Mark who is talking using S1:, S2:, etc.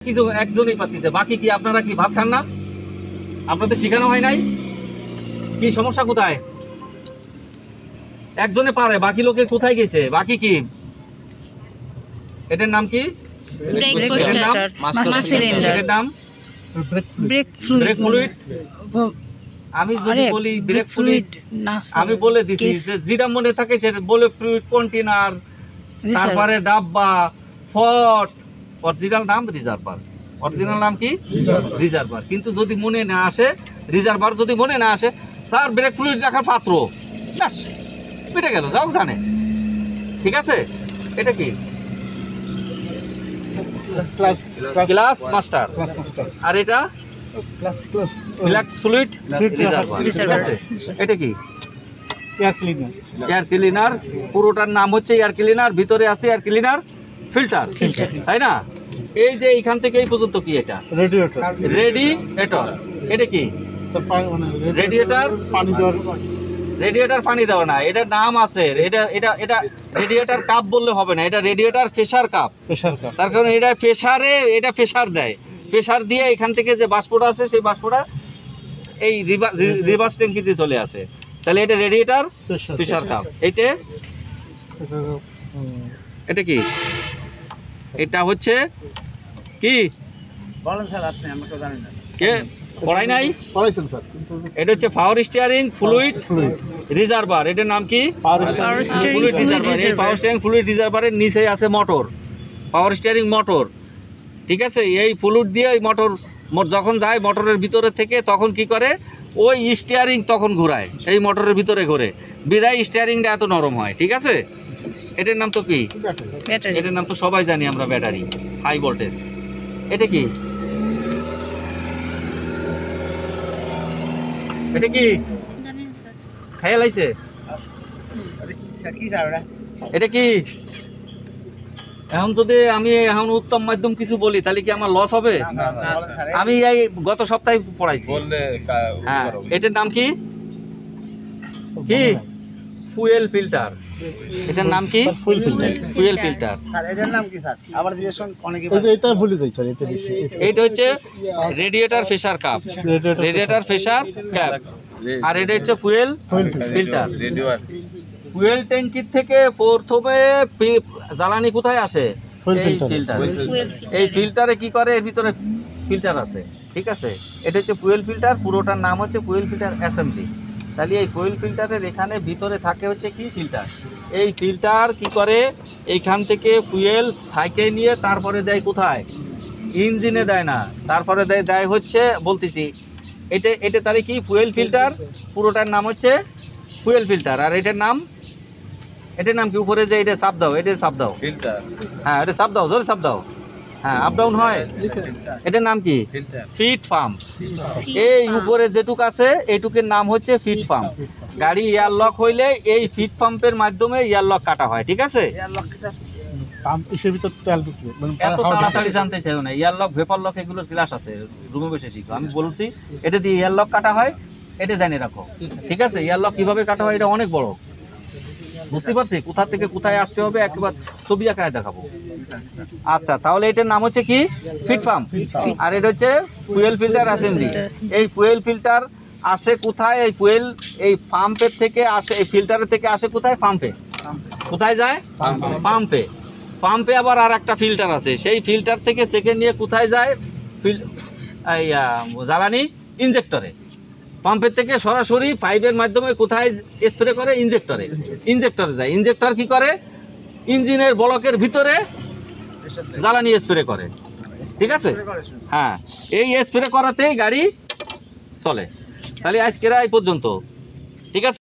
S1: কিছু একজনই পাতিছে, বাকি কি আপনারা কি ভাত খান না? আপনাদের শেখানো হয় নাই? কি সমস্যা কোথায়? একজনে পারে, বাকি লোকের কোথায় গেছে? বাকি কি? এটার নাম কি? এটার নাম ব্রেক ফ্লুইড। আমি যদি বলি ব্রেক ফ্লুইড, আমি বলে দিছি যে যেটা মনে থাকে সেটা বলে, ফ্লুইড কন্টেনার, তারপরে ডাব্বা, ফট, অরিজিনাল নাম রিজার্ভার। অরিজিনাল নাম কি? রিজার্ভার। কিন্তু যদি মনে না আসে, রিজার্ভার যদি মনে না আসে, স্যার ব্রেক ফ্লুইড রাখার পাত্র, ব্যাস পেটে গেল, যাও জানে। ঠিক আছে? এটা কি? Glass master. আর এটা ফ্লাক্স ফ্লুইড রিজার্ভার। ঠিক আছে? এটা কি? Air cleaner. পুরোটার নাম হচ্ছে এয়ার ক্লিনার, ভিতরে আছে এয়ার ক্লিনার ফিল্টার, তাই না? এই যে এইখান থেকে এই পর্যন্ত কি? এটা রেডিয়েটর। এটা কি? রেডিয়েটর। রেডিয়েটর পানি দেওয়া না, এটার নাম আছে। এটা এটা এটা রেডিয়েটর কাপ বললে হবে না, এটা রেডিয়েটর প্রেসার কাপ। তার কারণ এটা প্রেসারে, এটা প্রেসার দেয়, প্রেসার দিয়ে এখান থেকে যে বাষ্পটা আসে সেই বাষ্পটা এই রিভার্স ট্যাঙ্কিতে চলে আসে। তাহলে এটা রেডিয়েটর প্রেসার কাপ। এটা কি? এটা হচ্ছে কি বলেন স্যার? আপনি আমাকে জানেন না, কে পড়াই নাই? পড়াইছেন স্যার। এটা হচ্ছে পাওয়ার স্টিয়ারিং ফ্লুইড রিজার্ভার। এটার নাম কি? Fluid reservoir. এই পাওয়ার স্টিয়ারিং ফ্লুইড রিজার্ভারের নিচে আছে মোটর, পাওয়ার স্টিয়ারিং মোটর। ঠিক আছে? এই ফ্লুইড দিয়ে এই মোটর যখন যায় মোটরের ভিতরে থেকে, তখন কি করে? ওই স্টিয়ারিং তখন ঘোরায়, এই মোটরের ভিতরে ঘোরে, বিদায় স্টিয়ারিংটা এত নরম হয়। ঠিক আছে? এটার নাম তো কি? এটার নাম তো সবাই জানি আমরা, ব্যাটারি, হাই ভোল্টেজ। এটা কি? এটা কি খেয়াল আইছে? এটা কি? এখন যদি আমি এখন উত্তম মাধ্যম কিছু বলি তাহলে কি আমার লস হবে? আমি এই গত সপ্তাহে পড়াইছি। হ্যাঁ, এটার নাম কি? কি? Fuel filter. এটার নাম কি? Fuel filter. স্যার এটার নাম কি স্যার? আবার জিজ্ঞেস করুন, অনেকে এটা ভুলে যায় স্যার। এটা হচ্ছে radiator pressure cup, radiator pressure cap. আর এটা হচ্ছে ফুয়েল ফিল্টার। ফুয়েল ট্যাঙ্কির থেকে প্রথমে জ্বালানি কোথায় আসে? এই ফিল্টার। এই ফিল্টারে কি করে? এর ভিতরে ফিল্টার আছে। ঠিক আছে? এটা হচ্ছে ফুয়েল ফিল্টার, পুরোটার নাম হচ্ছে ফুয়েল ফিল্টার অ্যাসেম্বলি। তাহলে এই ফুয়েল ফিল্টারের এখানে ভিতরে থাকে হচ্ছে কি? ফিল্টার। এই ফিল্টার কি করে? এইখান থেকে ফুয়েল সাইকে নিয়ে তারপরে দেয় কোথায়? ইঞ্জিনে দেয় না, তারপরে দেয় হচ্ছে, বলতেছি এটা তাহলে কি? Fuel filter. পুরোটার নাম হচ্ছে ফুয়েল ফিল্টার। আর এটার নাম কি? উপরে যে এটা চাপ দাও, এটা চাপ দাও, হ্যাঁ এটা চাপ দাও, জোরে চাপ দাও, হ্যাঁ আপ ডাউন হয়। এটার নাম কি? Fit pump. এই উপরে যেটুক আছে এইটুকের নাম হচ্ছে ফিট পাম্প। গাড়ি এয়ার লক হইলে এই ফিট পাম্পের মাধ্যমে এয়ার লক কাটা হয়। ঠিক আছে? এত তাড়াতাড়ি জানতে চাই না, এয়ার লক, ভেপার লক, এগুলোর ক্লাস আছে, রুমে বসে শিখো। আমি বলছি এটা দিয়ে এয়ার লক কাটা হয়, এটা জানিয়ে রাখো। ঠিক আছে? এয়ার লক কিভাবে কাটা হয় এটা অনেক বড়, বুঝতে পারছি। কোথা থেকে কোথায় আসতে হবে একবার ছবি আঁকায় দেখাবো। আচ্ছা, তাহলে এটার নাম হচ্ছে কি? Fit pump. আর এটা হচ্ছে ফুয়েল ফিল্টার অ্যাসেম্বলি। এই ফুয়েল ফিল্টার আসে কোথায়? এই ফুয়েল এই পাম্পের থেকে আসে, এই ফিল্টারের থেকে আসে কোথায়? পাম্পে। কোথায় যায়? পাম্পে। পাম্পে আবার আর একটা ফিল্টার আছে, সেই ফিল্টার থেকে সেকেন্ড নিয়ে কোথায় যায়? জ্বালানি ইনজেক্টরে। পাম্পের থেকে সরাসরি পাইপের মাধ্যমে কোথায় স্প্রে করে? ইনজেক্টরে। ইনজেক্টরে যায়। ইনজেক্টর কি করে? ইঞ্জিনের ব্লকের ভিতরে জ্বালানি স্প্রে করে। ঠিক আছে? হ্যাঁ, এই স্প্রে করাতেই গাড়ি চলে। তাহলে আজকের এই পর্যন্ত। ঠিক আছে?